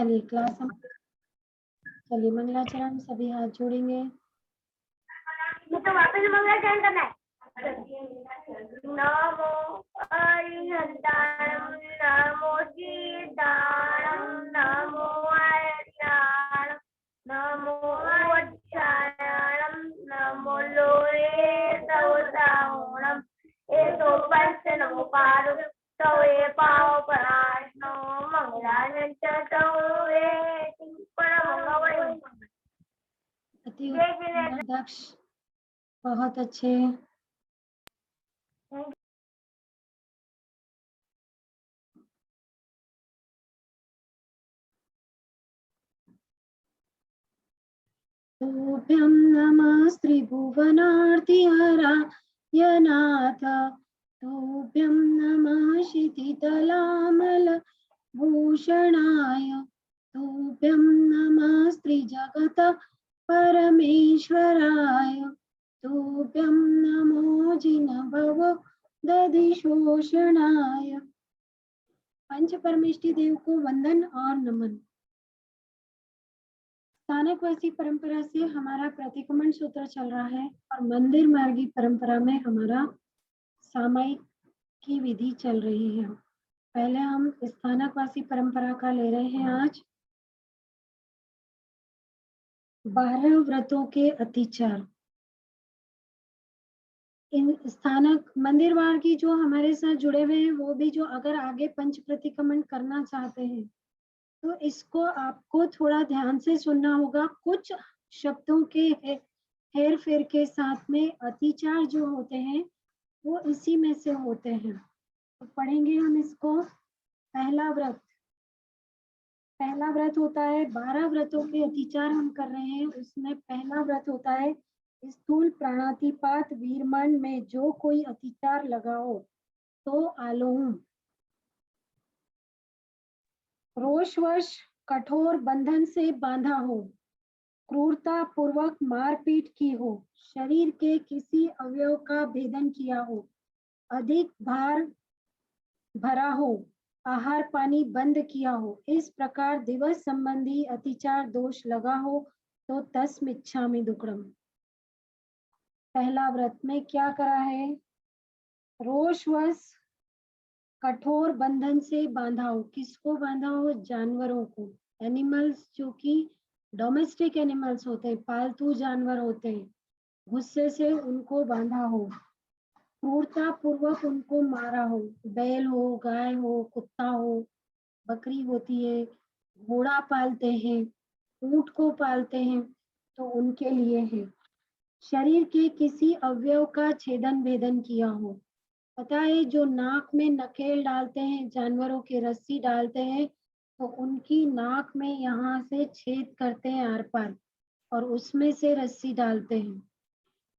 चलिए क्लास हम चलिए मंगलाचरण सभी हाथ जोड़ेंगे। तो वापस मंगलाचरण करना है। नमो अरिहंताणं नमो सीताणं नमो अरिहंताणं नमो वत्सायणं नमो लोये सवसावणं एतो पंच नमो पारु तवे पाव पराशनो मंगलाचरण तवे परमंगल अति उत्तम दक्ष, बहुत अच्छे। तुभ्यं नमः त्रिभुवनार्तिहराय नाथ, तुभ्यं नमः क्षितितलामलभूषणाय, तुभ्यं नमः त्रिजगत परमेश्वराय, तुभ्यं नमो जिनभव दधिशोषणाय। पंच परमेष्टि देव को वंदन और नमन। स्थानकवासी परंपरा से हमारा प्रतिक्रमण सूत्र चल रहा है और मंदिर मार्गी परंपरा में हमारा सामायिक की विधि चल रही है। पहले हम स्थानकवासी परंपरा का ले रहे हैं आज 12 व्रतों के अतिचार। इन स्थानक मंदिर मार्गी जो हमारे साथ जुड़े हुए हैं वो भी जो अगर आगे पंच प्रतिक्रमण करना चाहते हैं तो इसको आपको थोड़ा ध्यान से सुनना होगा। कुछ शब्दों के हेर फेर के साथ में अतिचार जो होते हैं वो इसी में से होते हैं। तो पढ़ेंगे हम इसको। पहला व्रत होता है 12 व्रतों के अतिचार हम कर रहे हैं। उसमें पहला व्रत होता है स्थूल प्राणातिपात वीरमण में जो कोई अतिचार लगाओ तो आलोम। रोषवश कठोर बंधन से बांधा हो, क्रूरता पूर्वक मारपीट की हो, शरीर के किसी अवयव का भेदन किया हो, अधिक भार भरा हो, आहार पानी बंद किया हो, इस प्रकार दिवस संबंधी अतिचार दोष लगा हो तो तस्मिच्छामि दुक्कडम। पहला व्रत में क्या करा है? रोषवश कठोर बंधन से बांधा हो। किसको बांधा हो? जानवरों को, एनिमल्स जो कि डोमेस्टिक एनिमल्स होते हैं, पालतू जानवर होते हैं, गुस्से से उनको बांधा हो, क्रूरता पूर्वक उनको मारा हो, बैल हो, गाय हो, कुत्ता हो, बकरी होती है, घोड़ा पालते हैं, ऊंट को पालते हैं तो उनके लिए है। शरीर के किसी अवयव का छेदन भेदन किया हो। पता है जो नाक में नकेल डालते हैं, जानवरों के रस्सी डालते हैं तो उनकी नाक में यहाँ से छेद करते हैं आर पार और उसमें से रस्सी डालते हैं।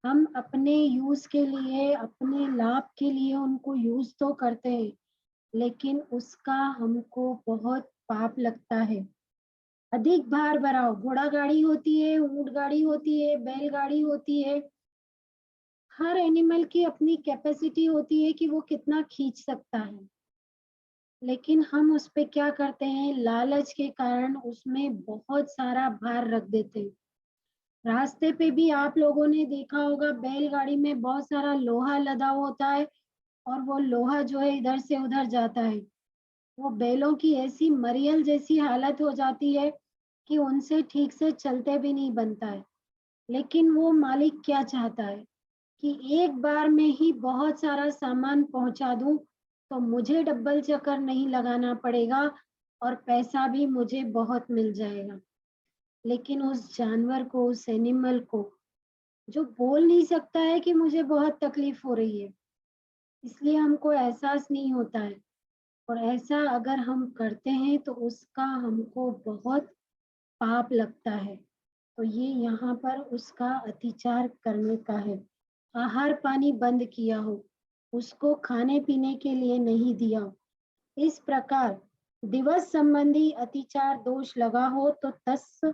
हम अपने यूज के लिए, अपने लाभ के लिए उनको यूज तो करते हैं लेकिन उसका हमको बहुत पाप लगता है। अधिक भार भराओ, घोड़ा गाड़ी होती है, ऊंट गाड़ी होती है, बैल गाड़ी होती है, हर एनिमल की अपनी कैपेसिटी होती है कि वो कितना खींच सकता है, लेकिन हम उस पे क्या करते हैं? लालच के कारण उसमें बहुत सारा भार रख देते हैं। रास्ते पे भी आप लोगों ने देखा होगा बैलगाड़ी में बहुत सारा लोहा लदा होता है और वो लोहा जो है इधर से उधर जाता है। वो बैलों की ऐसी मरियल जैसी हालत हो जाती है कि उनसे ठीक से चलते भी नहीं बनता है। लेकिन वो मालिक क्या चाहता है कि एक बार में ही बहुत सारा सामान पहुंचा दूं तो मुझे डबल चक्कर नहीं लगाना पड़ेगा और पैसा भी मुझे बहुत मिल जाएगा। लेकिन उस जानवर को, उस एनिमल को जो बोल नहीं सकता है कि मुझे बहुत तकलीफ हो रही है, इसलिए हमको एहसास नहीं होता है और ऐसा अगर हम करते हैं तो उसका हमको बहुत पाप लगता है। तो ये यहाँ पर उसका अतिचार करने का है। आहार पानी बंद किया हो, उसको खाने पीने के लिए नहीं दिया, इस प्रकार दिवस संबंधी अतिचार दोष लगा हो तो तस्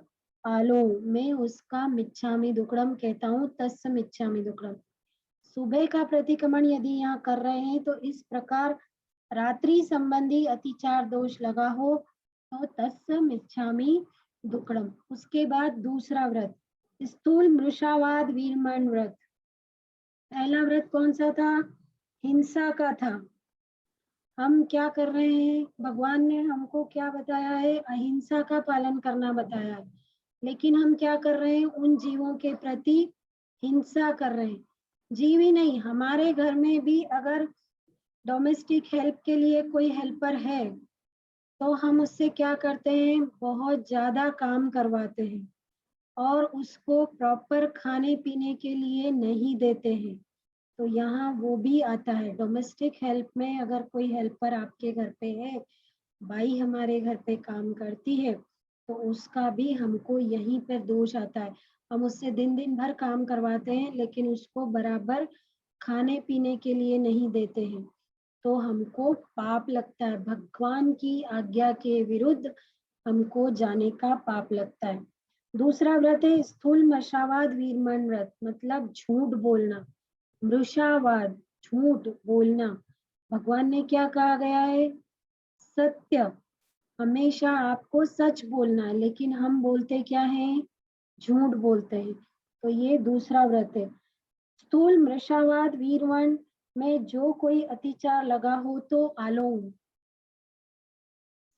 आलो, मैं उसका मिच्छामि दुक्कडम कहता हूँ। तस् मिच्छामि दुक्कडम। सुबह का प्रतिक्रमण यदि यहाँ कर रहे हैं तो इस प्रकार रात्रि संबंधी अतिचार दोष लगा हो तो तत्सम इच्छामि दुक्कडम। उसके बाद दूसरा व्रत स्थूल मृषावाद वीरमण व्रत। पहला व्रत कौन सा था? हिंसा का था। हम क्या कर रहे हैं? भगवान ने हमको क्या बताया है? अहिंसा का पालन करना बताया है, लेकिन हम क्या कर रहे हैं? उन जीवों के प्रति हिंसा कर रहे हैं। जीव ही नहीं, हमारे घर में भी अगर डोमेस्टिक हेल्प के लिए कोई हेल्पर है तो हम उससे क्या करते हैं? बहुत ज्यादा काम करवाते हैं और उसको प्रॉपर खाने पीने के लिए नहीं देते हैं। तो यहाँ वो भी आता है। डोमेस्टिक हेल्प में अगर कोई हेल्पर आपके घर पे है, बाई हमारे घर पे काम करती है, तो उसका भी हमको यहीं पर दोष आता है। हम उससे दिन दिन भर काम करवाते हैं लेकिन उसको बराबर खाने पीने के लिए नहीं देते हैं, तो हमको पाप लगता है। भगवान की आज्ञा के विरुद्ध हमको जाने का पाप लगता है। दूसरा व्रत है स्थूल मशावाद वीरमण व्रत, मतलब झूठ बोलना। मृषावाद, झूठ बोलना। भगवान ने क्या कहा गया है? सत्य। हमेशा आपको सच बोलना है, लेकिन हम बोलते क्या हैं? झूठ बोलते हैं। तो ये दूसरा व्रत है। स्थूल मृषावाद वीरवन में जो कोई अतिचार लगा हो तो आलोम।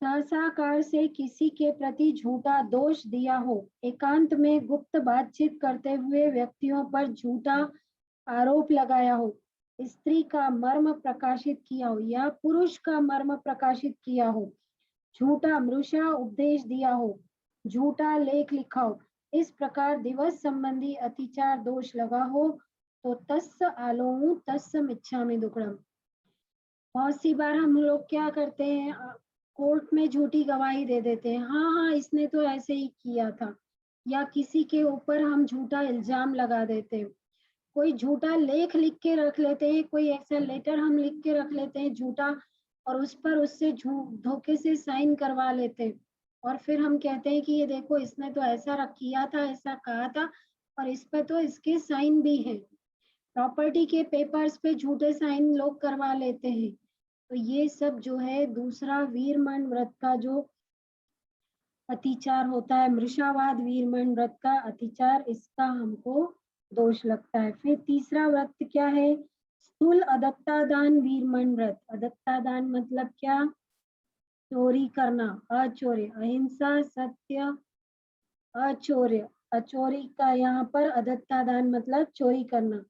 सहसाकार से किसी के प्रति झूठा दोष दिया हो, एकांत में गुप्त बातचीत करते हुए व्यक्तियों पर झूठा आरोप लगाया हो, स्त्री का मर्म प्रकाशित किया हो या पुरुष का मर्म प्रकाशित किया हो, झूठा मृषा उपदेश दिया हो, झूठा लेख लिखा हो, इस प्रकार दिवस संबंधी अतिचार दोष लगा हो तो तस्य आलोमु तस्य मिच्छामि दुक्कडम। बहुत सी बार हम लोग क्या करते हैं? कोर्ट में झूठी गवाही दे देते हैं, हाँ हाँ इसने तो ऐसे ही किया था, या किसी के ऊपर हम झूठा इल्जाम लगा देते हैं। कोई झूठा लेख लिख के रख लेते हैं, कोई ऐसा लेटर हम लिख के रख लेते हैं झूठा, और उस पर उससे धोखे से साइन करवा लेते हैं, और फिर हम कहते हैं कि ये देखो इसने तो ऐसा किया था, ऐसा कहा था, और इस पर तो इसके साइन भी हैं। प्रॉपर्टी के पेपर्स पे झूठे साइन लोग करवा लेते हैं। तो ये सब जो है दूसरा वीरमण व्रत का जो अतिचार होता है, मृषावाद वीरमण व्रत का अतिचार, इसका हमको दोष लगता है। फिर तीसरा व्रत क्या है? स्थूल अदत्तादान वीरमण व्रत। अदत्तादान मतलब क्या? चोरी करना, अचौर्य, अहिंसा, सत्य, अचौर्य। अचौरी का यहाँ पर अदत्तादान मतलब चोरी करना।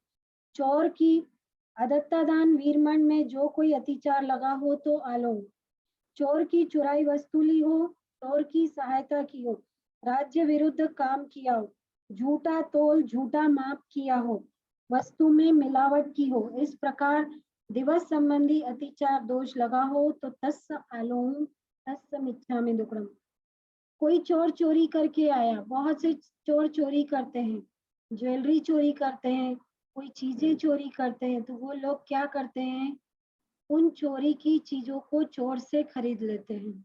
चोर की अदत्तादान वीरमण में जो कोई अतिचार लगा हो तो आलो। चोर की चुराई वस्तु ली हो, चोर की सहायता की हो, राज्य विरुद्ध काम किया हो, झूठा तोल झूठा माप किया हो, वस्तु में मिलावट की हो, इस प्रकार दिवस संबंधी अतिचार दोष लगा हो तो तस्य आलोम तस्य मिच्छामि दुक्कडम। कोई चोर चोरी करके आया, बहुत से चोर चोरी करते हैं, ज्वेलरी चोरी करते हैं, कोई चीजें चोरी करते हैं, तो वो लोग क्या करते हैं? उन चोरी की चीजों को चोर से खरीद लेते हैं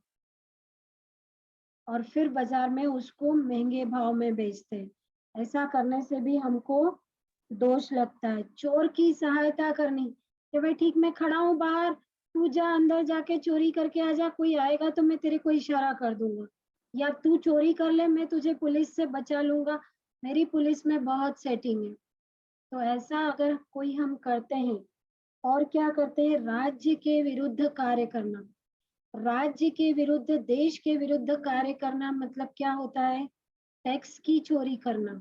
और फिर बाजार में उसको महंगे भाव में बेचते हैं। ऐसा करने से भी हमको दोष लगता है। चोर की सहायता करनी कि भाई ठीक मैं खड़ा हूँ बाहर, तू जा अंदर जाके चोरी करके आ जा, कोई आएगा तो मैं तेरे को इशारा कर दूंगा, या तू चोरी कर ले मैं तुझे पुलिस से बचा लूंगा, मेरी पुलिस में बहुत सेटिंग है। तो ऐसा अगर कोई हम करते हैं। और क्या करते हैं? राज्य के विरुद्ध कार्य करना। राज्य के विरुद्ध, देश के विरुद्ध कार्य करना मतलब क्या होता है? टैक्स की चोरी करना।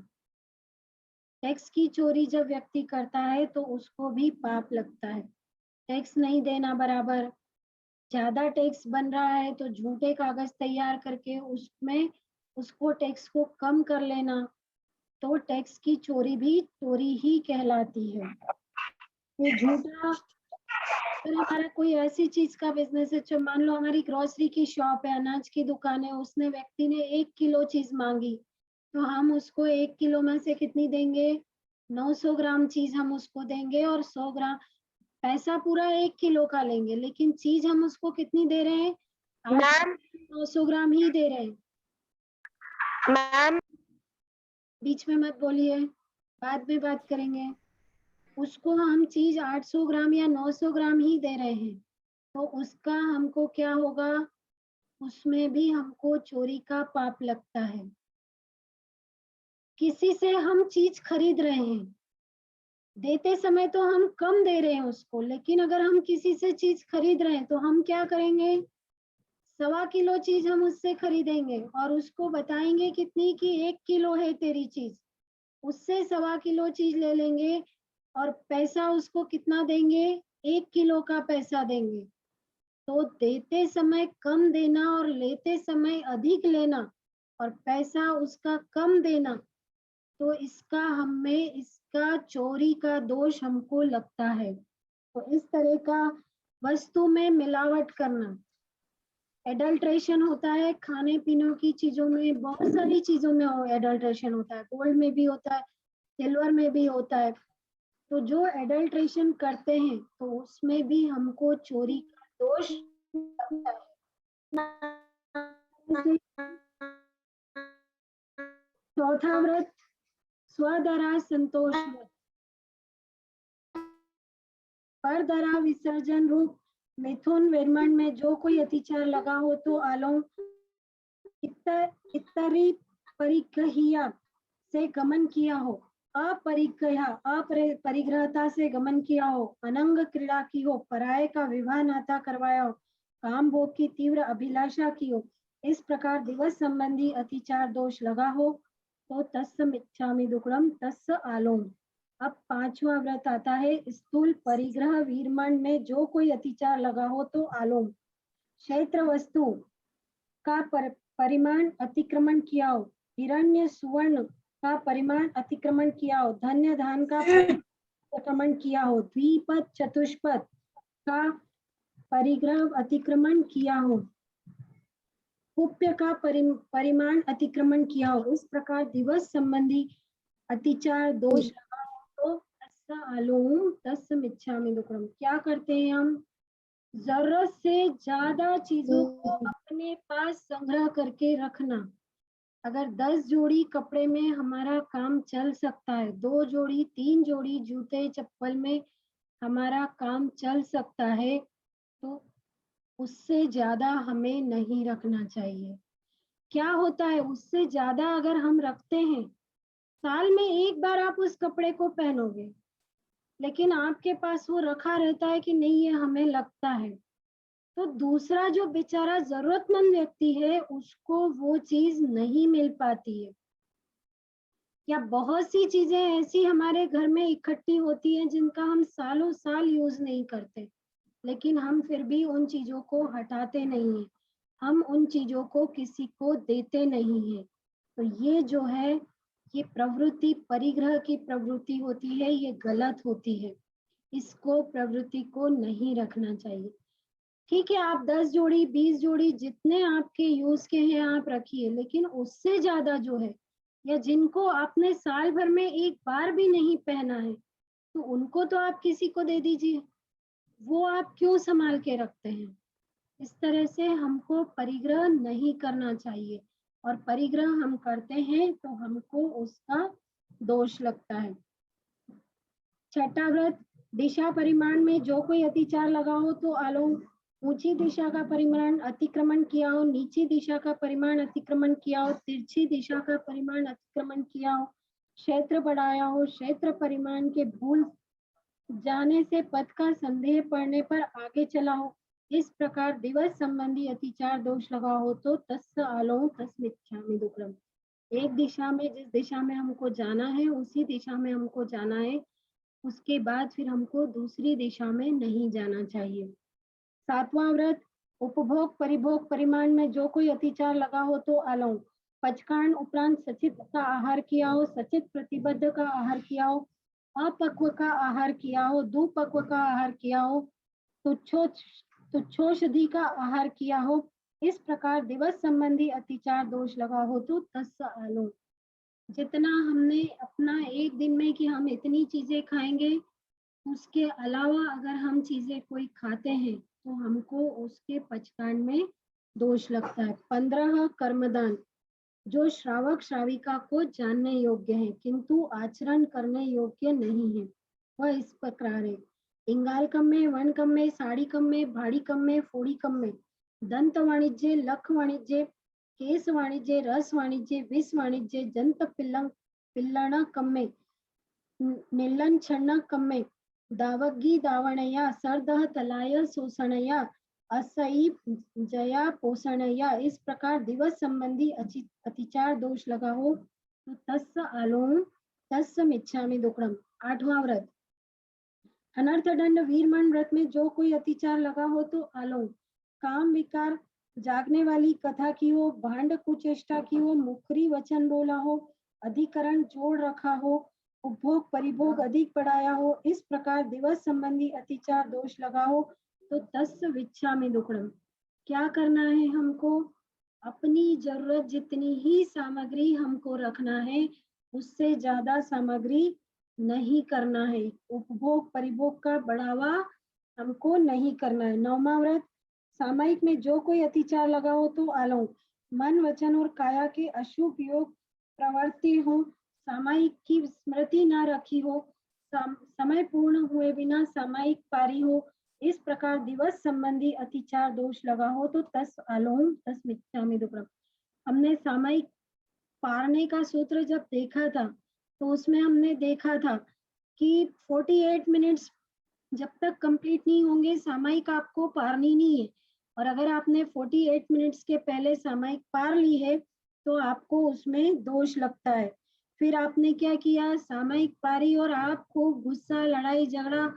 टैक्स की चोरी जब व्यक्ति करता है तो उसको भी पाप लगता है। टैक्स नहीं देना बराबर, ज्यादा टैक्स बन रहा है तो झूठे कागज तैयार करके उसमें उसको टैक्स को कम कर लेना, तो टैक्स की चोरी भी चोरी ही कहलाती है। ये झूठा, अगर हमारा कोई ऐसी चीज का बिजनेस है, जो मान लो हमारी ग्रोसरी की शॉप है, अनाज की दुकान है, उसने व्यक्ति ने 1 किलो चीज मांगी, तो हम उसको 1 किलो में से कितनी देंगे? 900 ग्राम चीज हम उसको देंगे, और 100 ग्राम पैसा पूरा 1 किलो का लेंगे, लेकिन चीज हम उसको कितनी दे रहे हैं? 800 मैम 900 ग्राम ही दे रहे हैं। मैम बीच में मत बोलिए, बाद में बात करेंगे। उसको हम चीज 800 ग्राम या 900 ग्राम ही दे रहे हैं, तो उसका हमको क्या होगा? उसमें भी हमको चोरी का पाप लगता है। किसी से हम चीज खरीद रहे हैं, देते समय तो हम कम दे रहे हैं उसको, लेकिन अगर हम किसी से चीज खरीद रहे हैं तो हम क्या करेंगे, 1.25 किलो चीज हम उससे खरीदेंगे और उसको बताएंगे कितनी की 1 किलो है तेरी चीज, उससे 1.25 किलो चीज ले लेंगे और पैसा उसको कितना देंगे, 1 किलो का पैसा देंगे। तो देते समय कम देना और लेते समय अधिक लेना और पैसा उसका कम देना, तो इसका हमें इसका चोरी का दोष हमको लगता है। तो इस तरह का वस्तु में मिलावट करना, एडल्ट्रेशन होता है, खाने पीने की चीजों में, बहुत सारी चीजों में एडल्ट्रेशन होता है, गोल्ड में भी होता है, सिल्वर में भी होता है। तो जो एडल्ट्रेशन करते हैं तो उसमें भी हमको चोरी का दोष लगता है। चौथा व्रत स्वधरा संतोष व्रत। परधरा विसर्जन रूप मिथुन वीरमण में जो कोई अतिचार लगा हो तो आलोम इतरी परिग्रहिया से गमन किया हो, अपरिग्रहता से गमन किया हो, अनंग क्रीड़ा की हो, पराये का विवाह नाता करवाया हो, काम भोग की तीव्र अभिलाषा की हो, इस प्रकार दिवस संबंधी अतिचार दोष लगा हो तो तस्य मिच्छामि दुक्कडम तस्य आलोम। अब 5वां व्रत आता है स्थूल परिग्रह वीरमण में जो कोई अतिचार लगा हो तो आलोम। क्षेत्र वस्तु का परिमाण अतिक्रमण किया हो, हिरण्य सुवर्ण का परिमाण अतिक्रमण किया हो, धन्य धान का अतिक्रमण किया हो, द्विपद चतुष्पद का परिग्रह अतिक्रमण किया हो, कुप्य का परिमाण अतिक्रमण किया हो, इस प्रकार दिवस संबंधी अतिचार दोष लगा हो तो तस्य आलोम तस्य मिच्छामि दुक्कडम। क्या करते हैं हम, जरूरत से ज्यादा चीजों को अपने पास संग्रह करके रखना। अगर 10 जोड़ी कपड़े में हमारा काम चल सकता है, 2 जोड़ी 3 जोड़ी जूते चप्पल में हमारा काम चल सकता है, तो उससे ज्यादा हमें नहीं रखना चाहिए। क्या होता है, उससे ज्यादा अगर हम रखते हैं, साल में एक बार आप उस कपड़े को पहनोगे, लेकिन आपके पास वो रखा रहता है कि नहीं ये हमें लगता है, तो दूसरा जो बेचारा जरूरतमंद व्यक्ति है उसको वो चीज नहीं मिल पाती है। या बहुत सी चीजें ऐसी हमारे घर में इकट्ठी होती हैं जिनका हम सालों साल यूज नहीं करते, लेकिन हम फिर भी उन चीजों को हटाते नहीं हैं, हम उन चीजों को किसी को देते नहीं हैं। तो ये जो है, ये प्रवृत्ति परिग्रह की प्रवृत्ति होती है, ये गलत होती है, इसको प्रवृत्ति को नहीं रखना चाहिए। ठीक है, आप 10 जोड़ी 20 जोड़ी जितने आपके यूज के हैं आप रखिए, लेकिन उससे ज्यादा जो है या जिनको आपने साल भर में एक बार भी नहीं पहना है, तो उनको तो आप किसी को दे दीजिए, वो आप क्यों संभाल के रखते हैं। इस तरह से हमको परिग्रह नहीं करना चाहिए, और परिग्रह हम करते हैं तो हमको उसका दोष लगता है। छठा व्रत दिशा परिमाण में जो कोई अतिचार लगा हो तो आलोम। ऊंची दिशा का परिमाण अतिक्रमण किया हो, नीची दिशा का परिमाण अतिक्रमण किया हो, तिरछी दिशा का परिमाण अतिक्रमण किया हो, क्षेत्र बढ़ाया हो, क्षेत्र परिमाण के भूल जाने से पथ का संदेह पड़ने पर आगे चला हो, इस प्रकार दिवस संबंधी अतिचार दोष लगा हो तो तस्य आलोम तस्य मिच्छामि दुक्कडम। एक दिशा में, जिस दिशा में हमको जाना है उसी दिशा में हमको जाना है, उसके बाद फिर हमको दूसरी दिशा में नहीं जाना चाहिए। 7वां व्रत उपभोग परिभोग परिमाण में जो कोई अतिचार लगा हो तो आलोम। पचकांड उपरांत सचित का आहार किया हो, सचित प्रतिबद्ध का आहार किया हो, अपक्व का आहार किया हो, दुपक्व का आहार किया हो, तुच्छोषधि का आहार किया हो, इस प्रकार दिवस संबंधी अतिचार दोष लगा हो तो तस्य आलोम। जितना हमने अपना एक दिन में कि हम इतनी चीजें खाएंगे, उसके अलावा अगर हम चीजें कोई खाते हैं तो हमको उसके पचकांड में दोष लगता है। 15 कर्मदान जो श्रावक श्राविका को जानने योग्य है किंतु आचरण करने योग्य नहीं है, वह इस प्रकार है। इंगाल कम में, वन कम में, साड़ी कम में, भाड़ी कम में, फोड़ी कम में, दंत वाणिज्य, लख वाणिज्य, केस वाणिज्य, रस वाणिज्य, विष वाणिज्य, जंत पिल्लण कम्मे, निल्लन छन्न कम्मे, दावग्गी दावणया, सरदह तलाय शोषणया, असई जया पोषणया। इस प्रकार दिवस संबंधी अतिचार दोष लगा हो तो तस्य आलोम तस्य मिच्छामि दुक्कडम। 8वां व्रत, अनर्थ दंड वीरमण व्रत में जो कोई अतिचार लगा हो तो आलोम, काम विकार, जागने वाली कथा की हो, भांड कुचेष्टा की हो, मुखरी वचन बोला हो, अधिकरण जोड़ रखा हो, उपभोग परिभोग अधिक बढ़ाया हो, इस प्रकार दिवस संबंधी अतिचार दोष लगा हो तो तस्य विच्छामि दुक्कडम। क्या करना है हमको? अपनी जरूरत जितनी ही सामग्री हमको रखना है, उससे ज्यादा सामग्री नहीं करना है। उपभोग परिभोग का बढ़ावा हमको नहीं करना है। 9वां व्रत, सामायिक में जो कोई अतिचार लगा हो तो आलोम, मन वचन और काया के अशुभ योग प्रवृत्ति हो, सामायिक की स्मृति न रखी हो, समय पूर्ण हुए बिना सामायिक पारी हो, इस प्रकार दिवस संबंधी अतिचार दोष लगा हो तो तस आलोम तस मिच्छामि दुक्कडम। हमने सामायिक पारने का सूत्र जब देखा था तो उसमें हमने देखा था कि 48 मिनट्स जब तक कंप्लीट नहीं होंगे सामायिक आपको पारनी नहीं है, और अगर आपने 48 मिनट्स के पहले सामायिक पार ली है तो आपको उसमें दोष लगता है। फिर आपने क्या किया, सामायिक पारी और आपको गुस्सा, लड़ाई झगड़ा,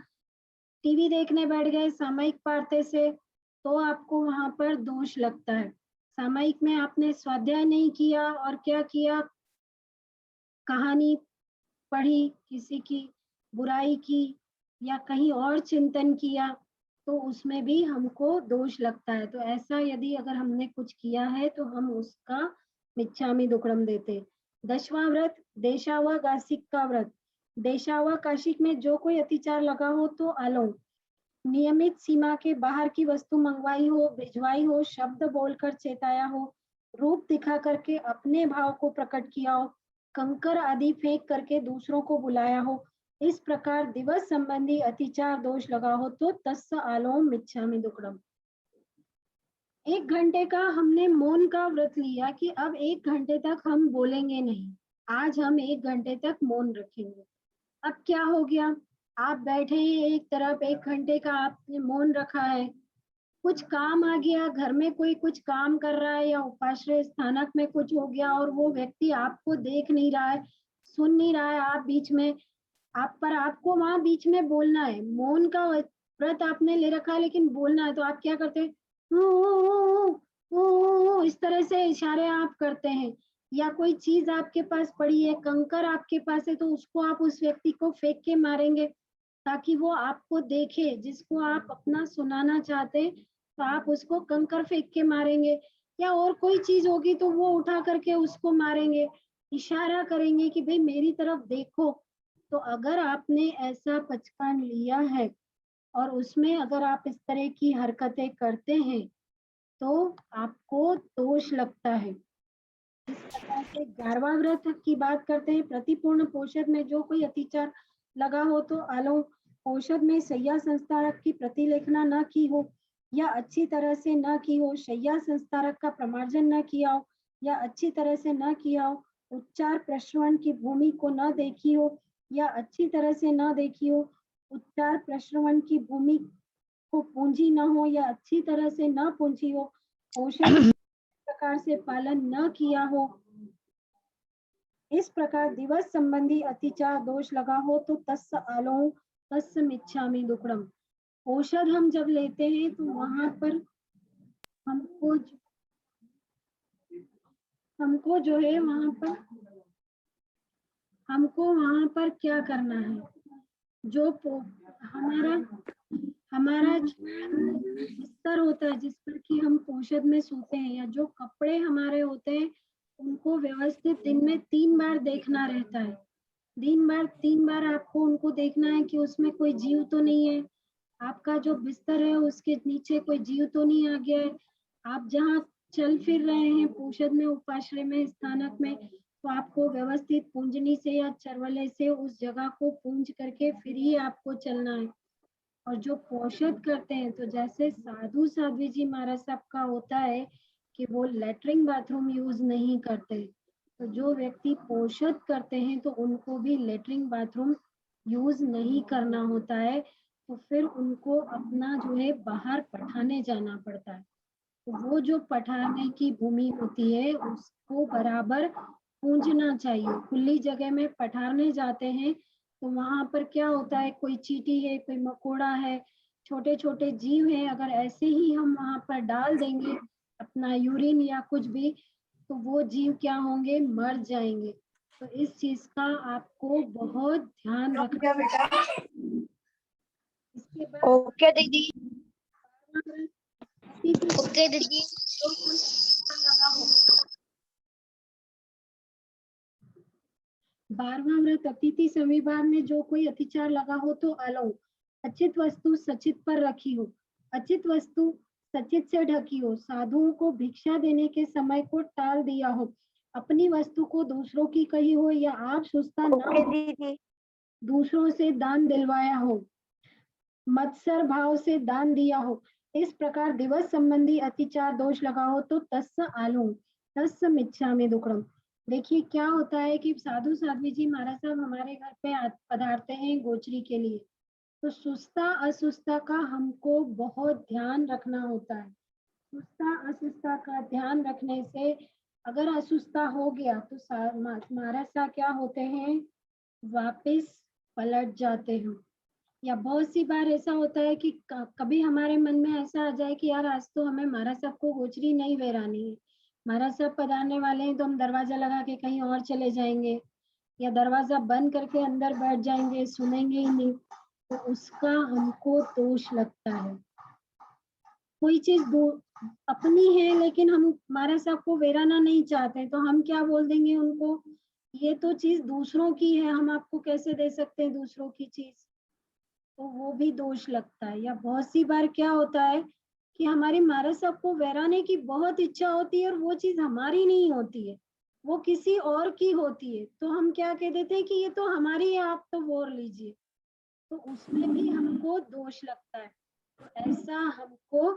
टीवी देखने बैठ गए सामायिक पारते से, तो आपको वहां पर दोष लगता है। सामायिक में आपने स्वाध्याय नहीं किया और क्या किया, कहानी पढ़ी, किसी की बुराई की या कहीं और चिंतन किया, तो उसमें भी हमको दोष लगता है। तो ऐसा यदि अगर हमने कुछ किया है तो हम उसका मिच्छामि दुक्कडम देते। 10वां व्रत, देशावा गासिक का व्रत, देशावा काशिक में जो कोई अतिचार लगा हो तो आलोम, नियमित सीमा के बाहर की वस्तु मंगवाई हो, भिजवाई हो, शब्द बोलकर चेताया हो, रूप दिखा करके अपने भाव को प्रकट किया हो, कंकर आदि फेंक करके दूसरों को बुलाया हो, इस प्रकार दिवस संबंधी अतिचार दोष लगा हो तो तस्य आलोम मिच्छामि दुक्कडम। 1 घंटे का हमने मौन का व्रत लिया कि अब 1 घंटे तक हम बोलेंगे नहीं, आज हम 1 घंटे तक मौन रखेंगे। अब क्या हो गया, आप बैठे हैं एक तरफ, 1 घंटे का आपने मौन रखा है, कुछ काम आ गया, घर में कोई कुछ काम कर रहा है या उपाश्रय स्थानक में कुछ हो गया और वो व्यक्ति आपको देख नहीं रहा है, सुन नहीं रहा है, आप बीच में, आप पर आपको वहां बीच में बोलना है, मौन का व्रत आपने ले रखा है लेकिन बोलना है, तो आप क्या करते हैं, इस तरह से इशारे आप करते हैं। या कोई चीज आपके पास पड़ी है, कंकर आपके पास है, तो उसको आप उस व्यक्ति को फेंक के मारेंगे ताकि वो आपको देखे, जिसको आप अपना सुनाना चाहते हैं तो आप उसको कंकर फेंक के मारेंगे। या और कोई चीज होगी तो वो उठा करके उसको मारेंगे, इशारा करेंगे कि भाई मेरी तरफ देखो। तो अगर आपने ऐसा पचकान लिया है और उसमें अगर आप इस तरह की हरकतें करते हैं तो आपको दोष लगता है। इस प्रकार से 11वां व्रत की बात करते हैं, प्रतिपूर्ण पोषद में जो कोई अतिचार लगा हो तो आलोम, पोषद में शैया संस्कारक की प्रतिलेखना न की हो या अच्छी तरह से न की हो, शैया संस्कारक का प्रमार्जन न किया हो या अच्छी तरह से न किया हो, उच्चार प्रश्रवण की भूमि को न देखी हो या अच्छी तरह से न देखी हो, उच्चार प्रश्रवण की भूमि को पूंजी न हो या अच्छी तरह से न पूंजी हो, पोषद प्रकार से पालन न किया हो, इस प्रकार दिवस संबंधी अतिचार दोष लगा हो तो तस्य आलोम तस्य मिच्छामि दुक्कडम। औषध हम जब लेते हैं तो वहां पर हमको हमको जो है हमको वहां पर क्या करना है, जो हमारा हमारा बिस्तर होता है जिस पर कि हम औषध में सोते हैं या जो कपड़े हमारे होते हैं उनको व्यवस्थित दिन में 3 बार देखना रहता है। 3 बार आपको उनको देखना है कि उसमें कोई जीव तो नहीं है, आपका जो बिस्तर है उसके नीचे कोई जीव तो नहीं आ गया है, आप जहाँ चल फिर रहे हैं पोषद में, उपाश्रय में, स्थानक में, तो आपको व्यवस्थित पूंजनी से या चरवले से उस जगह को पूंज करके फिर ही आपको चलना है। और जो पोषद करते हैं, तो जैसे साधु साध्वी जी महाराज साहब का होता है कि वो लेटरिन बाथरूम यूज नहीं करते, तो जो व्यक्ति पोषद करते हैं तो उनको भी लेटरिन बाथरूम यूज नहीं करना होता है, तो फिर उनको अपना जो है बाहर पठाने जाना पड़ता है। तो वो जो पठाने की भूमि होती है उसको बराबर पूंजना चाहिए। खुली जगह में पठारने जाते हैं तो वहां पर क्या होता है, कोई चींटी है, कोई मकोड़ा है, छोटे छोटे जीव हैं, अगर ऐसे ही हम वहां पर डाल देंगे अपना यूरिन या कुछ भी, तो वो जीव क्या होंगे, मर जाएंगे। तो इस चीज का आपको बहुत ध्यान रखना है। इसके बाद ओके दीदी। अतिथि ओके दीदी। जो कोई लगा हो, 12वां व्रत अतिथि सविभाग में जो कोई अतिचार लगा हो तो अलो। अचित वस्तु सचित पर रखी हो, अचित वस्तु सचित से ढकी हो, साधुओं को भिक्षा देने के समय को टाल दिया हो, अपनी वस्तु को दूसरों की कही हो या आप सुस्ता न ओके हो, दीदी। दूसरों से दान दिलवाया हो, मत्सर भाव से दान दिया हो, इस प्रकार दिवस संबंधी अतिचार दोष लगा हो तो तस्स आलू तस्स मिच्छामि दुक्कडम। देखिए क्या होता है कि साधु साध्वी जी महाराज साहब हमारे घर पे पधारते हैं गोचरी के लिए, तो सुस्ता असुस्ता का हमको बहुत ध्यान रखना होता है। सुस्ता असुस्ता का ध्यान रखने से अगर असुस्ता हो गया तो महाराज साहब क्या होते हैं, वापिस पलट जाते हैं। या बहुत सी बार ऐसा होता है कि कभी हमारे मन में ऐसा आ जाए कि यार आज तो हमें महाराज साहब को गोचरी नहीं बहरानी है, महाराज साहब पधारने वाले हैं, तो हम दरवाजा लगा के कहीं और चले जाएंगे या दरवाजा बंद करके अंदर बैठ जाएंगे, सुनेंगे ही नहीं, तो उसका हमको दोष लगता है। कोई चीज अपनी है लेकिन हम महाराज साहब को बहराना नहीं चाहते, तो हम क्या बोल देंगे उनको, ये तो चीज दूसरों की है, हम आपको कैसे दे सकते हैं दूसरों की चीज, तो वो भी दोष लगता है। या बहुत सी बार क्या होता है कि हमारे महाराज साहब को बहराने की बहुत इच्छा होती है और वो चीज हमारी नहीं होती है, वो किसी और की होती है, तो हम क्या कह देते हैं कि ये तो हमारी है, आप तो बोल लीजिए, तो उसमें भी हमको दोष लगता है। तो ऐसा हमको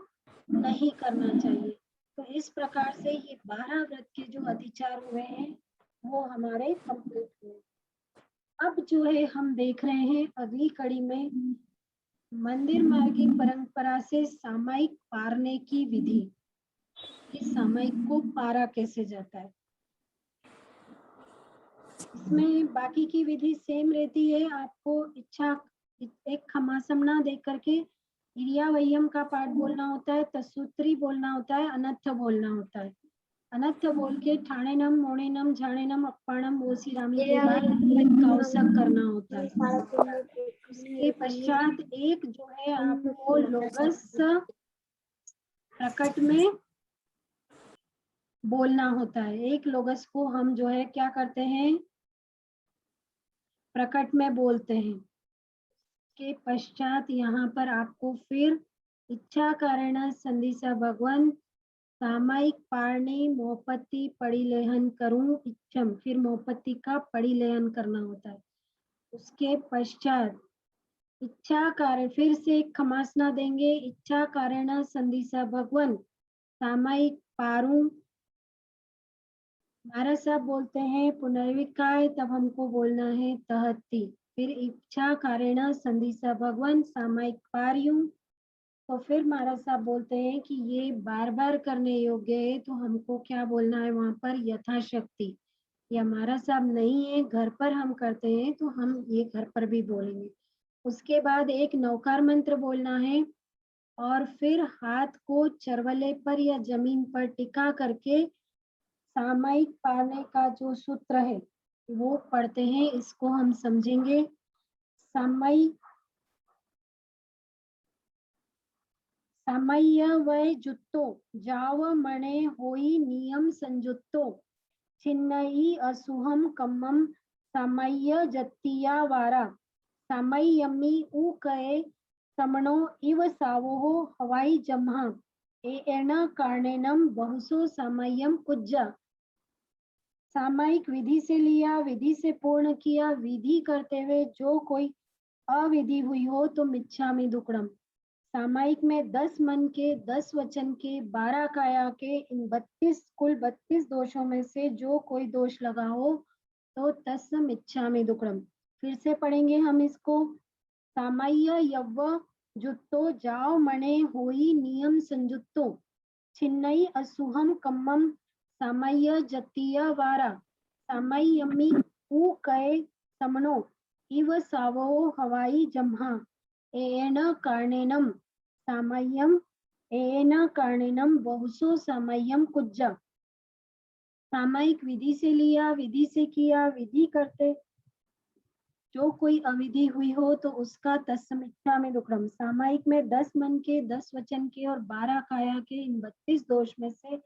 नहीं करना चाहिए। तो इस प्रकार से ये 12 व्रत के जो अतिचार हुए हैं वो हमारे कंप्लीट हुए। अब जो है हम देख रहे हैं अगली कड़ी में मंदिर मार्गी परंपरा से सामायिक पारने की विधि, इस सामायिक को पारा कैसे जाता है। इसमें बाकी की विधि सेम रहती है, आपको इच्छा एक खमासमना देख करके इरियावय्यम का पाठ बोलना होता है, तसूत्री बोलना होता है, अनर्थ बोलना होता है। अनर्थ बोल के ठाणेनम मोणेनम झाणेनम अप्पाणम ओसीरामी के बाद कौसक करना होता है। उसके पश्चात एक जो है आपको लोगस प्रकट में बोलना होता है, एक लोगस को हम जो है क्या करते हैं, प्रकट में बोलते हैं। के पश्चात यहाँ पर आपको फिर इच्छा कारण संदिसा भगवान सामायिक पारणी मोपत्ति परिलेहन करूं इच्छम, फिर मोपत्ति का परिलेहन करना होता है। उसके पश्चात इच्छा कारण फिर से खमासना देंगे, इच्छा कारण संदिसा भगवान सामायिक पारू, महाराज साहब बोलते हैं पुनर्विकाय, तब हमको बोलना है तहती, फिर इच्छा कारण संदिसा भगवान सामायिक पार्यू, तो फिर महाराज साहब बोलते हैं कि ये बार बार करने योग्य है, तो हमको क्या बोलना है वहां पर, यथाशक्ति। या महाराज साहब नहीं है घर पर हम करते हैं तो हम ये घर पर भी बोलेंगे। उसके बाद एक नौकार मंत्र बोलना है और फिर हाथ को चरवले पर या जमीन पर टिका करके सामायिक पारने का जो सूत्र है वो पढ़ते हैं, इसको हम समझेंगे। समय्य वै जुत्तो जाव मणे होई नियम संजुत्तो छिन्नई असुहम कम्मम समय्य जत्तिया वारा समयमी उ कहे समणो इव सावो हवाई जम्हा एण कारणेनम बहुसो समयम कुज्जा। सामायिक विधि से लिया, विधि से पूर्ण किया, विधि करते हुए जो कोई अविधि हुई हो तो मिच्छामि दुक्कडम। सामायिक में 10 मन के, 10 वचन के, 12 काया के, इन 32 दोषों में से जो कोई दोष लगा हो तो तस्म इच्छामि दुक्कडम। फिर से पढ़ेंगे हम इसको। सामय्य यव्व जुत्तो जाओ मणे होई नियम संजुत्तो छिन्नई असुहम कम्मम सामय्य जतीय वारा सामय्यमी ऊ कय समनो इव सावो हवाई जम्हा एन कारणेनम सामय्यम एन कारणेनम बहुसो सामय्यम कुज्जा। सामयिक विधि से लिया, विधि से किया, विधि करते जो कोई अविधि हुई हो तो उसका तत्समीक्षा में दुक्रम। सामायिक में 10 मन के, 10 वचन के और 12 काया के, इन 32 दोष में से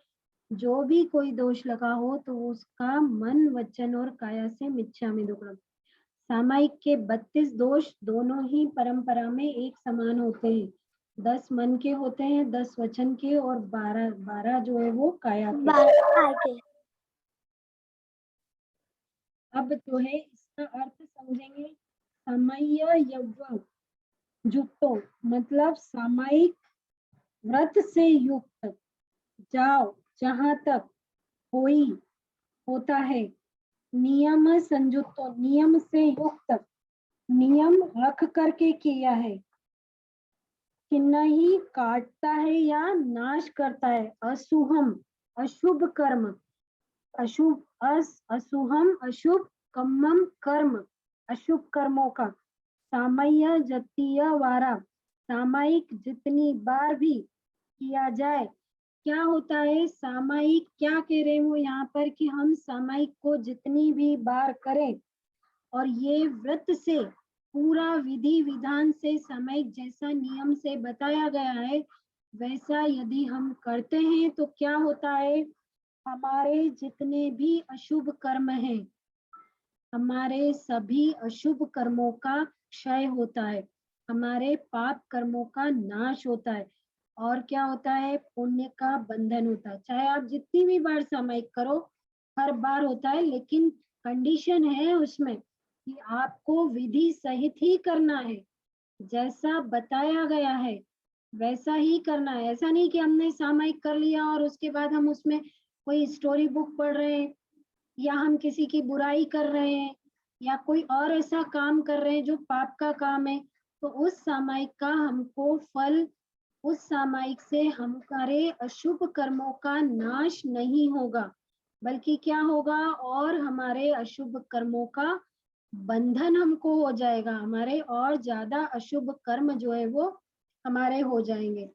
जो भी कोई दोष लगा हो तो उसका मन, वचन और काया से मिच्छा में दुक्रम। सामायिक के 32 दोष दोनों ही परंपरा में एक समान होते हैं। 10 मन के होते हैं, 10 वचन के और 12 जो है वो काया के। अब जो है इसका अर्थ समझेंगे। सामय्य यव्व जुटो मतलब सामायिक व्रत से युक्त, जाओ जहां तक, होई होता है, नियम संयुक्तो नियम से युक्त, नियम रख करके किया है, किन्ना ही काटता है या नाश करता है, असुहम अशुभ कर्म, अशुभ असुहम अशुभ, कम्मम कर्म अशुभ कर्मों का, सामय्य जतीय वारा सामायिक जितनी बार भी किया जाए। क्या होता है सामायिक, क्या कह रहे हो यहाँ पर कि हम सामायिक को जितनी भी बार करें और ये व्रत से पूरा विधि विधान से सामायिक जैसा नियम से बताया गया है वैसा यदि हम करते हैं तो क्या होता है, हमारे जितने भी अशुभ कर्म हैं, हमारे सभी अशुभ कर्मों का क्षय होता है, हमारे पाप कर्मों का नाश होता है और क्या होता है, पुण्य का बंधन होता है। चाहे आप जितनी भी बार सामायिक करो, हर बार होता है, लेकिन कंडीशन है उसमें कि आपको विधि सहित ही करना है, जैसा बताया गया है वैसा ही करना है। ऐसा नहीं कि हमने सामायिक कर लिया और उसके बाद हम उसमें कोई स्टोरी बुक पढ़ रहे हैं या हम किसी की बुराई कर रहे हैं या कोई और ऐसा काम कर रहे हैं जो पाप का काम है, तो उस सामायिक का हमको फल, उस सामायिक से हमारे अशुभ कर्मों का नाश नहीं होगा, बल्कि क्या होगा, और हमारे अशुभ कर्मों का बंधन हमको हो जाएगा, हमारे और ज्यादा अशुभ कर्म जो है वो हमारे हो जाएंगे।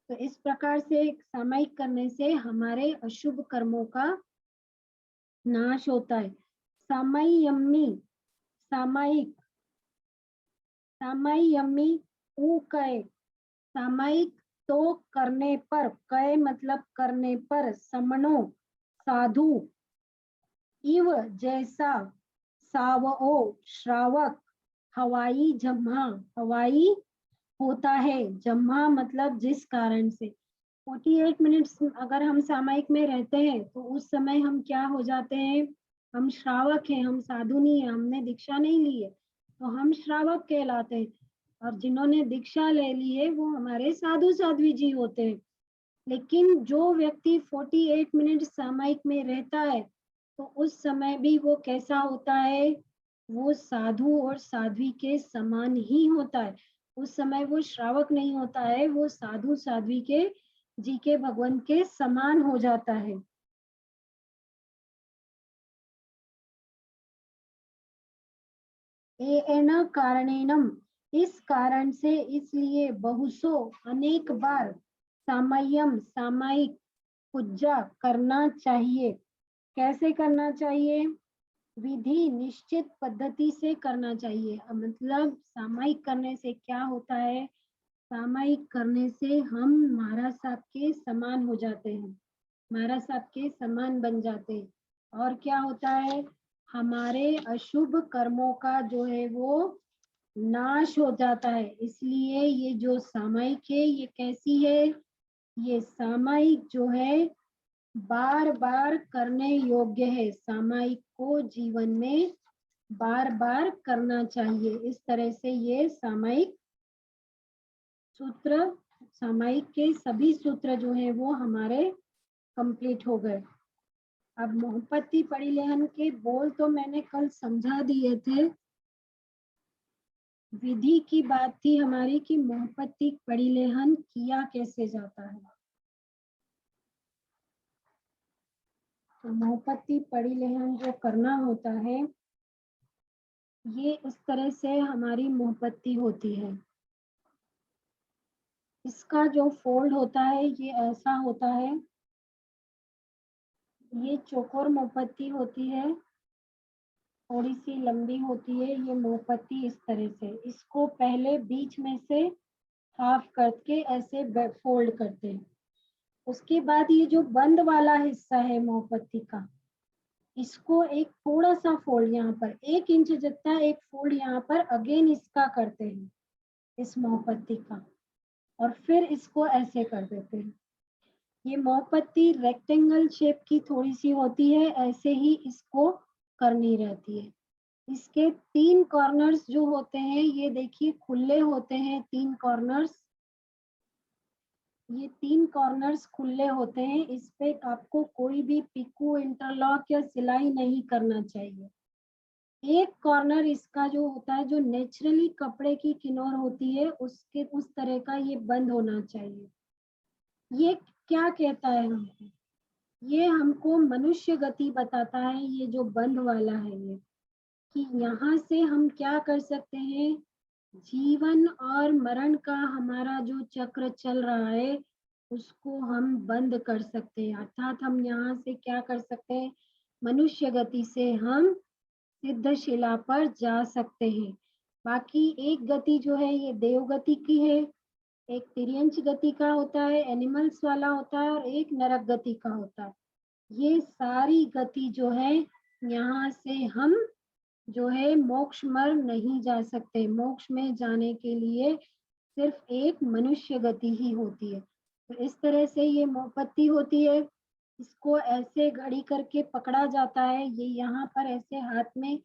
तो इस प्रकार से सामायिक करने से हमारे अशुभ कर्मों का नाश होता है। सामय्यमी सामायिक, सामय्यमी ऊ कय सामायिक तो करने पर, कय मतलब करने पर, समनो साधु, इव जैसा, सावओ श्रावक, हवाई जम्हा हवाई होता है, जम्हा मतलब जिस कारण से। 48 मिनट्स अगर हम सामायिक में रहते हैं तो उस समय हम क्या हो जाते हैं, हम श्रावक हैं, हम साधु नहीं है, हमने दीक्षा नहीं ली है तो हम श्रावक कहलाते हैं, और जिन्होंने दीक्षा ले ली है वो हमारे साधु साध्वी जी होते हैं। लेकिन जो व्यक्ति 48 मिनट सामायिक में रहता है तो उस समय भी वो कैसा होता है, वो साधु और साध्वी के समान ही होता है। उस समय वो श्रावक नहीं होता है, वो साधु साध्वी के जी के भगवान के समान हो जाता है। एन कारणेनम इस कारण से, इसलिए, बहुसो अनेक बार, सामय्यम सामायिक, पूजा करना चाहिए। कैसे करना चाहिए, विधि निश्चित पद्धति से करना चाहिए। मतलब सामायिक करने से क्या होता है, सामायिक करने से हम महाराज साहब के समान हो जाते हैं, महाराज साहब के समान बन जाते हैं। और क्या होता है, हमारे अशुभ कर्मों का जो है वो नाश हो जाता है। इसलिए ये जो सामायिक है ये कैसी है, ये सामायिक जो है बार बार करने योग्य है, सामायिक को जीवन में बार बार करना चाहिए। इस तरह से ये सामायिक सूत्र, सामायिक के सभी सूत्र जो है वो हमारे कंप्लीट हो गए। अब मोहपत्ती परिलेहन के बोल तो मैंने कल समझा दिए थे। विधि की बात थी हमारी कि मोहपत्ती परिलेहन किया कैसे जाता है। तो मोहपत्ती परिलेहन जो करना होता है, ये इस तरह से हमारी मोहपत्ती होती है। इसका जो फोल्ड होता है ये ऐसा होता है। ये चौकोर मोमबत्ती होती है, थोड़ी सी लंबी होती है ये मोमबत्ती। इस तरह से इसको पहले बीच में से हाफ करके ऐसे फोल्ड करते हैं। उसके बाद ये जो बंद वाला हिस्सा है मोमबत्ती का, इसको एक थोड़ा सा फोल्ड यहाँ पर 1 इंच जितना एक फोल्ड यहाँ पर अगेन इसका करते हैं, इस मोमबत्ती का, और फिर इसको ऐसे कर देते हैं। ये मोमबत्ती रेक्टेंगल शेप की थोड़ी सी होती है, ऐसे ही इसको करनी रहती है। इसके 3 कॉर्नर्स जो होते हैं ये देखिए खुले होते हैं। 3 कॉर्नर्स, ये 3 कॉर्नर्स खुले होते हैं। इस पे आपको कोई भी पिको, इंटरलॉक या सिलाई नहीं करना चाहिए। एक कॉर्नर इसका जो होता है, जो नेचुरली कपड़े की किनोर होती है उसके उस तरह का ये बंद होना चाहिए। ये क्या कहता है हमको? ये हमको मनुष्य गति बताता है। ये जो बंद वाला है ये, कि यहाँ से हम क्या कर सकते हैं, जीवन और मरण का हमारा जो चक्र चल रहा है उसको हम बंद कर सकते हैं। अर्थात हम यहाँ से क्या कर सकते हैं, मनुष्य गति से हम सिद्ध शिला पर जा सकते हैं। बाकी एक गति जो है ये देव गति की है, एक तिर्यंच गति का होता है, एनिमल्स वाला होता है, और एक नरक गति का होता है। ये सारी गति जो है यहाँ से हम जो है मोक्ष मार्ग नहीं जा सकते। मोक्ष में जाने के लिए सिर्फ एक मनुष्य गति ही होती है। तो इस तरह से ये मोमबत्ती होती है। इसको ऐसे घड़ी करके पकड़ा जाता है। ये यहाँ पर ऐसे हाथ में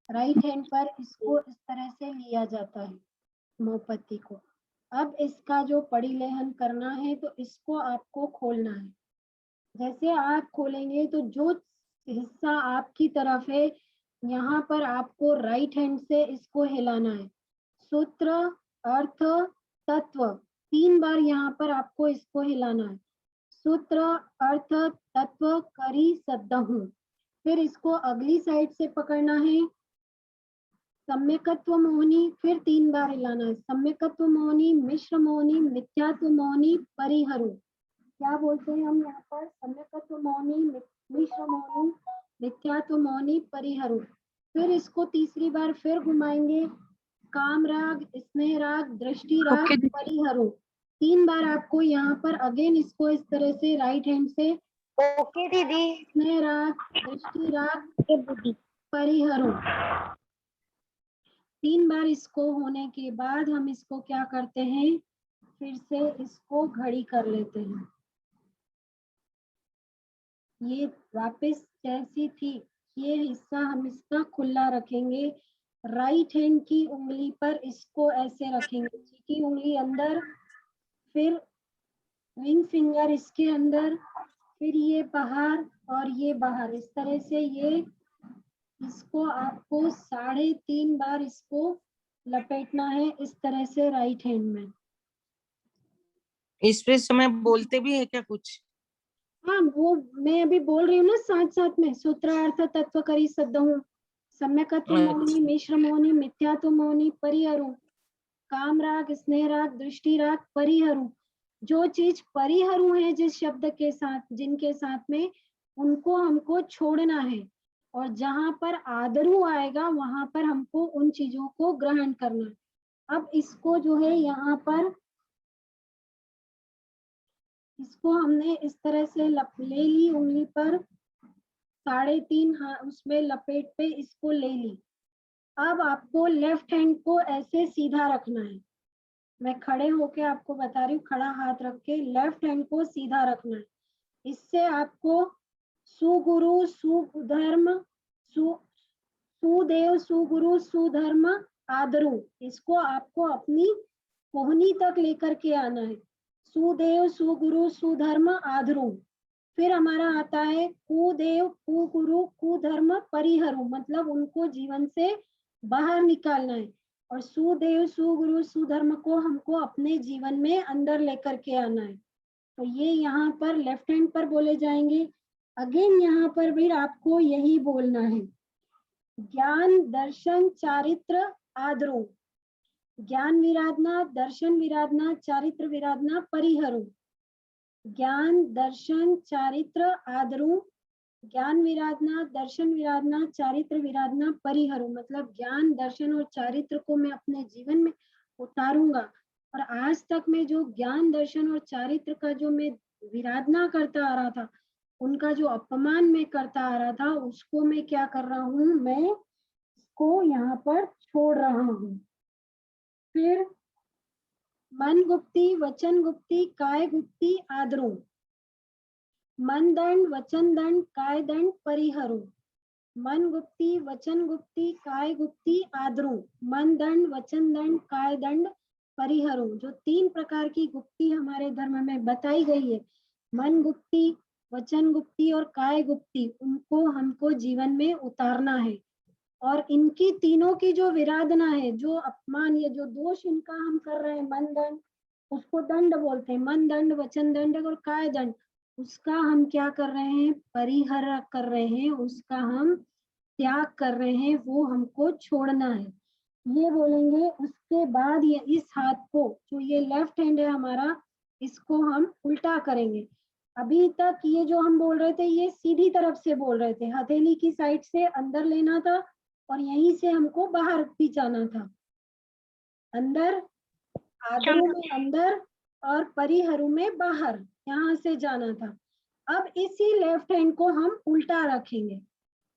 राइट हैंड पर इसको इस तरह से लिया जाता है मोमबत्ती को। अब इसका जो परिलेहन करना है तो इसको आपको खोलना है। जैसे आप खोलेंगे तो जो हिस्सा आपकी तरफ है यहाँ पर आपको राइट हैंड से इसको हिलाना है। सूत्र, अर्थ, तत्व 3 बार यहाँ पर आपको इसको हिलाना है। सूत्र, अर्थ, तत्व, करी सद्दहु। फिर इसको अगली साइड से पकड़ना है। सम्यकत्व मोहिनी, फिर 3 बार हिलाना है। सम्यकत्व मोहिनी, मिश्र मोहिनी, मिथ्यात्व मोहिनी, परिहरु। क्या बोलते हैं हम यहाँ पर? सम्यकत्व मौनी, मिश्र मौनी, मिथ्यात्व मौनी, परिहरु। फिर इसको तीसरी बार फिर घुमाएंगे। काम राग, स्नेह राग, दृष्टि राग, परिहरु। 3 बार आपको यहाँ पर अगेन इसको इस तरह से राइट हैंड से ओके दीदी। स्नेह राग, दृष्टि राग, परिहरु। 3 बार इसको होने के बाद हम इसको क्या करते हैं, फिर से इसको घड़ी कर लेते हैं। ये वापस जैसी थी ये हिस्सा हम इसका खुला रखेंगे। राइट हैंड की उंगली पर इसको ऐसे रखेंगे, चीटी उंगली अंदर, फिर रिंग फिंगर इसके अंदर, फिर ये बाहर और ये बाहर। इस तरह से ये इसको आपको 3.5 बार इसको लपेटना है इस तरह से राइट हैंड में। इस पे समय बोलते भी है क्या कुछ? हाँ, वो मैं अभी बोल रही हूँ ना साथ साथ में। सूत्र, अर्थ, तत्व, करी सद्दहु, सम्यकत्व मौनी, मिश्र मौनी, मिथ्यात्व मौनी, परिहरु। काम राग, स्नेह राग, दृष्टि राग, परिहरु। जो चीज परिहरु है जिस शब्द के साथ, जिनके साथ में, उनको हमको छोड़ना है, और जहां पर आदरु आएगा वहां पर हमको उन चीजों को ग्रहण करना है। अब इसको जो है यहाँ पर इसको हमने इस तरह से ले ली उंगली पर 3.5 उसमें लपेट पे इसको ले ली। अब आपको लेफ्ट हैंड को ऐसे सीधा रखना है। मैं खड़े होके आपको बता रही हूँ, खड़ा हाथ रख के लेफ्ट हैंड को सीधा रखना है। इससे आपको सुगुरु, सुधर्म, सुदेव सुगुरु सुधर्म आदरू, इसको आपको अपनी कोहनी तक लेकर के आना है। सुदेव सुगुरु सुधर्म आदरू। फिर हमारा आता है कुदेव कुगुरु कुधर्म परिहरू, मतलब उनको जीवन से बाहर निकालना है। और सुदेव सुगुरु सुधर्म को हमको अपने जीवन में अंदर लेकर के आना है। तो ये यहाँ पर लेफ्ट हैंड पर बोले जाएंगे। अगेन यहाँ पर भी आपको यही बोलना है, ज्ञान दर्शन चारित्र आदरो। ज्ञान विराधना, दर्शन विराधना, चारित्र विराधना परिहरू। ज्ञान दर्शन चारित्र आदरू, ज्ञान विराधना, दर्शन विराधना, चारित्र विराधना परिहरू, मतलब ज्ञान दर्शन और चारित्र को मैं अपने जीवन में उतारूंगा। और आज तक मैं जो ज्ञान दर्शन और चारित्र का जो मैं विराधना करता आ रहा था, उनका जो अपमान मैं करता आ रहा था, उसको मैं क्या कर रहा हूँ, मैं इसको यहाँ पर छोड़ रहा हूँ। फिर मन गुप्ती वचन गुप्ती काय गुप्ती आदरो। मन दंड वचन दंड काय दंड परिहरू। मन गुप्ती वचन गुप्ती काय गुप्ती आदरू। मन दंड वचन दंड काय दंड परिहरू, जो 3 प्रकार की गुप्ती हमारे धर्म में बताई गई है, मन गुप्ती, वचन गुप्ती और काय गुप्ती, उनको हमको जीवन में उतारना है। और इनकी तीनों की जो विराधना है, जो अपमान या जो दोष इनका हम कर रहे हैं, मन दंड, उसको दंड बोलते हैं, मन दंड वचन दंड और काय दंड, उसका हम क्या कर रहे हैं, परिहर कर रहे हैं, उसका हम त्याग कर रहे हैं, वो हमको छोड़ना है, ये बोलेंगे। उसके बाद ये इस हाथ को, जो ये लेफ्ट हैंड है हमारा, इसको हम उल्टा करेंगे। अभी तक ये जो हम बोल रहे थे, ये सीधी तरफ से बोल रहे थे, हथेली की साइड से अंदर लेना था और यहीं से हमको बाहर भी जाना था। अंदर, आदरू में अंदर और परिहरू में बाहर, यहाँ से जाना था। अब इसी लेफ्ट हैंड को हम उल्टा रखेंगे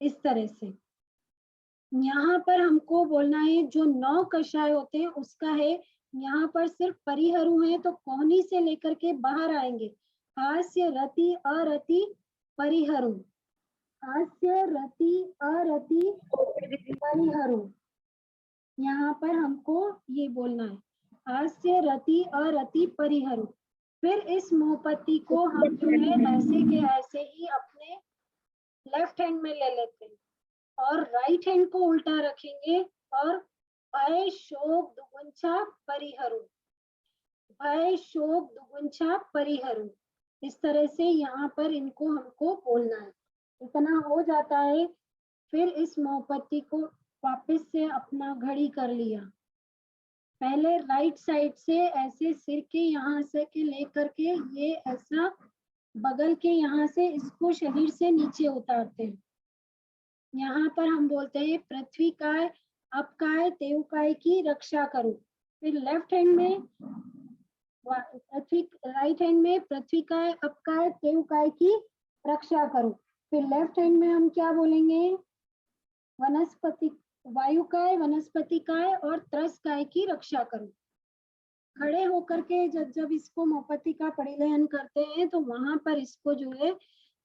इस तरह से। यहाँ पर हमको बोलना है, जो 9 कषाय होते हैं उसका है, यहाँ पर सिर्फ परिहरू है, तो कोहनी से लेकर के बाहर आएंगे। हास्य रति अरति परिहरू, हास्य रति अरति परिहरू, यहाँ पर हमको ये बोलना है, हास्य रति अरति परिहरू। फिर इस मोहपत्ती को हम जो है ऐसे के ऐसे ही अपने लेफ्ट हैंड में ले लेते हैं और राइट हैंड को उल्टा रखेंगे और भय शोक दुगुंछा परिहरू, भय शोक दुगुंछा परिहरू, इस तरह से यहाँ पर इनको हमको बोलना है। इतना हो जाता है। फिर इस मोहपत्ती को वापस से अपना घड़ी कर लिया। पहले राइट साइड से ऐसे सिर के यहाँ से के लेकर के ये ऐसा बगल के यहाँ से इसको शरीर से नीचे उतारते हैं। यहाँ पर हम बोलते हैं पृथ्वी काय अप काय तेव काय की रक्षा करो। फिर लेफ्ट हैंड में पृथ्वी, राइट हैंड में पृथ्वी काय अप काय तेव काय की रक्षा करो। फिर लेफ्ट हैंड में हम क्या बोलेंगे, वनस्पति वायु काय वनस्पति काय और त्रस काय की रक्षा करो। खड़े होकर के जब इसको मोमबत्ती का परिलेहन करते हैं तो वहां पर इसको जो है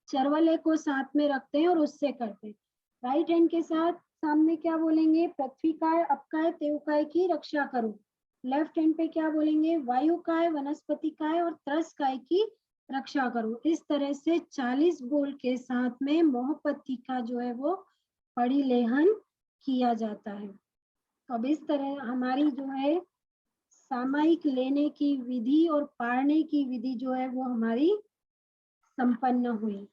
चरवले को साथ में रखते हैं और उससे करते हैं। राइट हैंड के साथ सामने क्या बोलेंगे, पृथ्वी काय अप काय तेव काय की रक्षा करो। लेफ्ट हैंड पे क्या बोलेंगे, वायु काय वनस्पति काय और त्रस काय की रक्षा करो। इस तरह से 40 बोल के साथ में मोहपत्ती का जो है वो परिलेहन किया जाता है। तो अब इस तरह हमारी जो है सामायिक लेने की विधि और पारने की विधि जो है वो हमारी संपन्न हुई।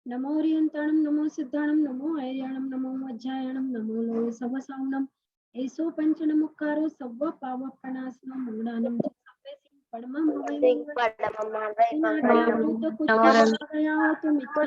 नमो हरियंतरणम नमो सिद्धाणम नमो ऐर्याणम नमो वज्रायणम नमो लोहे सवसावनम एसो पंचनमुक्कारो सव्व पावप्रणासनम मूढ़ानम सव्वे सिंह पद्मम हवै तो कुछ कहा गया हो तो मिथ्या